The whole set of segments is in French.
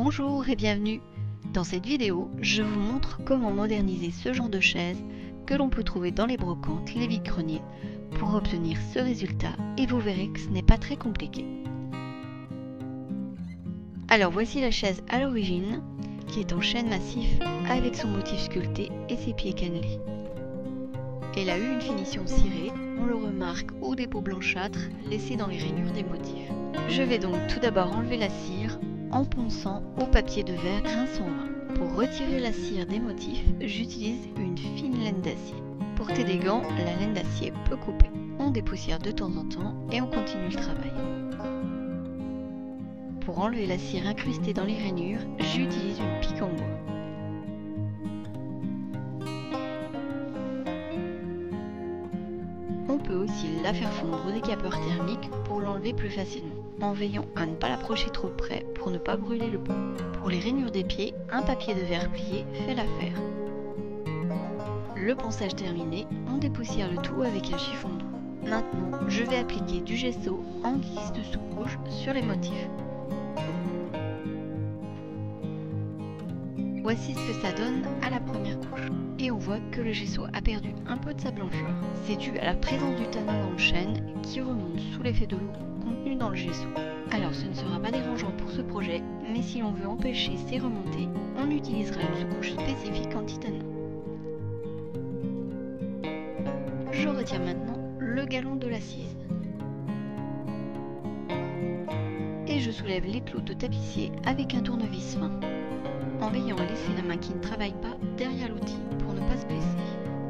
Bonjour et bienvenue. Dans cette vidéo, je vous montre comment moderniser ce genre de chaise que l'on peut trouver dans les brocantes, les vide-greniers, pour obtenir ce résultat, et vous verrez que ce n'est pas très compliqué. Alors voici la chaise à l'origine, qui est en chêne massif avec son motif sculpté et ses pieds cannelés. Elle a eu une finition cirée, on le remarque aux dépôts blanchâtres laissés dans les rainures des motifs. Je vais donc tout d'abord enlever la cire en ponçant au papier de verre grain 120. Pour retirer la cire des motifs, j'utilise une fine laine d'acier. Pour porter des gants, la laine d'acier peut couper. On dépoussière de temps en temps et on continue le travail. Pour enlever la cire incrustée dans les rainures, j'utilise une pique en bois. On peut aussi la faire fondre au décapeur thermique pour l'enlever plus facilement, en veillant à ne pas l'approcher trop près pour ne pas brûler le bout. Pour les rainures des pieds, un papier de verre plié fait l'affaire. Le ponçage terminé, on dépoussière le tout avec un chiffon doux. Maintenant, je vais appliquer du gesso en guise de sous-couche sur les motifs. Voici ce que ça donne à la première couche. Et on voit que le gesso a perdu un peu de sa blancheur. C'est dû à la présence du tanin dans le chêne qui remonte sous l'effet de l'eau contenue dans le gesso. Alors ce ne sera pas dérangeant pour ce projet, mais si l'on veut empêcher ces remontées, on utilisera une sous-couche spécifique anti-tanin. Je retire maintenant le galon de l'assise. Et je soulève les clous de tapissier avec un tournevis fin, en veillant à laisser la main qui ne travaille pas derrière l'outil pour ne pas se blesser.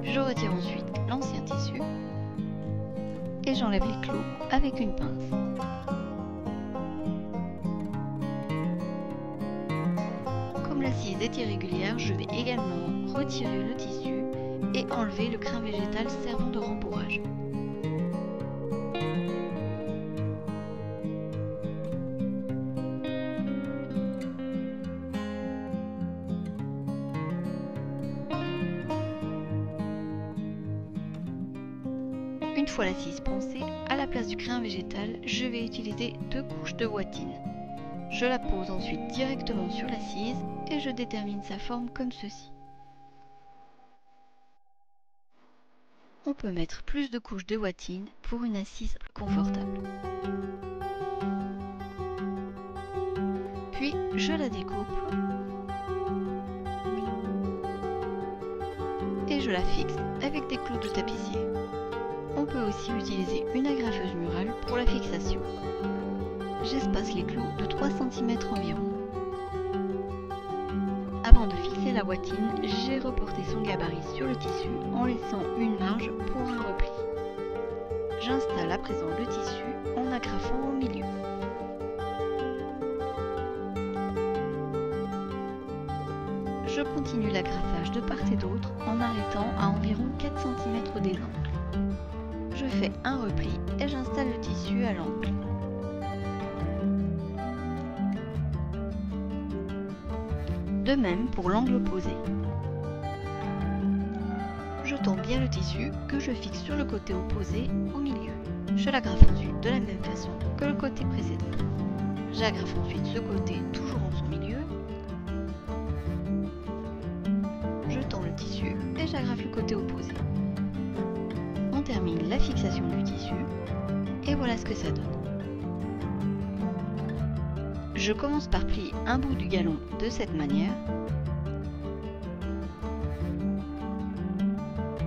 Je retire ensuite l'ancien tissu et j'enlève les clous avec une pince. Comme l'assise est irrégulière, je vais également retirer le tissu et enlever le crin végétal servant de rembourrage. Une fois l'assise poncée, à la place du crin végétal, je vais utiliser 2 couches de wattine. Je la pose ensuite directement sur l'assise et je détermine sa forme comme ceci. On peut mettre plus de couches de wattine pour une assise plus confortable. Puis je la découpe et je la fixe avec des clous de tapissier. On peut aussi utiliser une agrafeuse murale pour la fixation. J'espace les clous de 3 cm environ. Avant de fixer la bottine, j'ai reporté son gabarit sur le tissu en laissant une marge pour un repli. J'installe à présent le tissu en agrafant au milieu. Je continue l'agrafage de part et d'autre en arrêtant à environ 4 cm des angles. Je fais un repli et j'installe le tissu à l'angle. De même pour l'angle opposé. Je tends bien le tissu que je fixe sur le côté opposé au milieu. Je l'agrafe ensuite de la même façon que le côté précédent. J'agrafe ensuite ce côté toujours en son milieu. Je tends le tissu et j'agrafe le côté opposé. On termine la fixation du tissu et voilà ce que ça donne. Je commence par plier un bout du galon de cette manière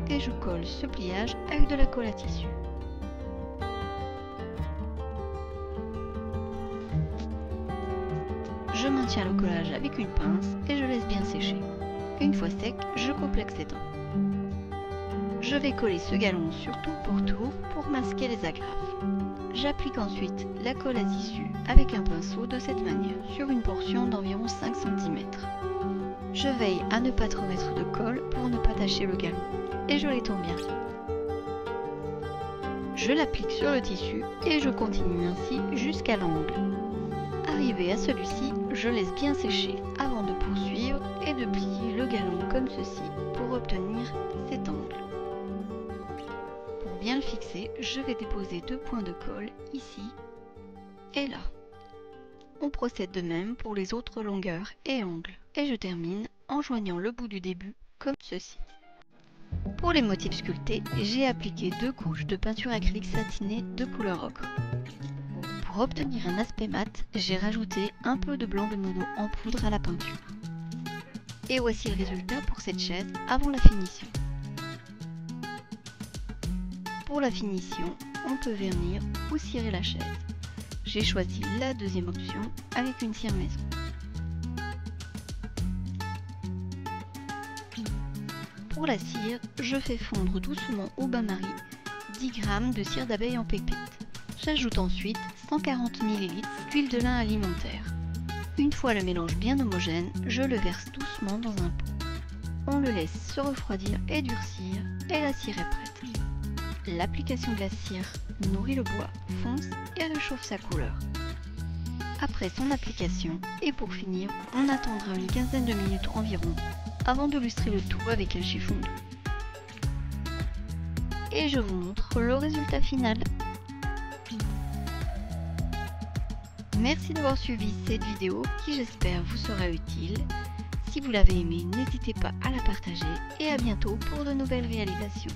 et je colle ce pliage avec de la colle à tissu. Je maintiens le collage avec une pince et je laisse bien sécher. Une fois sec, je coupe l'excédent. Je vais coller ce galon sur tout pour tour pour masquer les agrafes. J'applique ensuite la colle à tissu avec un pinceau de cette manière sur une portion d'environ 5 cm. Je veille à ne pas trop mettre de colle pour ne pas tacher le galon et je l'étends bien. Je l'applique sur le tissu et je continue ainsi jusqu'à l'angle. Arrivé à celui-ci, je laisse bien sécher avant de poursuivre et de plier le galon comme ceci pour obtenir cet angle. Pour bien le fixer, je vais déposer 2 points de colle ici et là. On procède de même pour les autres longueurs et angles. Et je termine en joignant le bout du début comme ceci. Pour les motifs sculptés, j'ai appliqué 2 couches de peinture acrylique satinée de couleur ocre. Pour obtenir un aspect mat, j'ai rajouté un peu de blanc de mono en poudre à la peinture. Et voici le résultat pour cette chaise avant la finition. Pour la finition, on peut vernir ou cirer la chaise. J'ai choisi la deuxième option avec une cire maison. Pour la cire, je fais fondre doucement au bain-marie 10 g de cire d'abeille en pépite. J'ajoute ensuite 140 ml d'huile de lin alimentaire. Une fois le mélange bien homogène, je le verse doucement dans un pot. On le laisse se refroidir et durcir et la cire est prête. L'application de la cire nourrit le bois, fonce et réchauffe sa couleur. Après son application, et pour finir, on attendra une quinzaine de minutes environ avant de lustrer le tout avec un chiffon doux. Et je vous montre le résultat final. Merci d'avoir suivi cette vidéo qui j'espère vous sera utile. Si vous l'avez aimée, n'hésitez pas à la partager et à bientôt pour de nouvelles réalisations.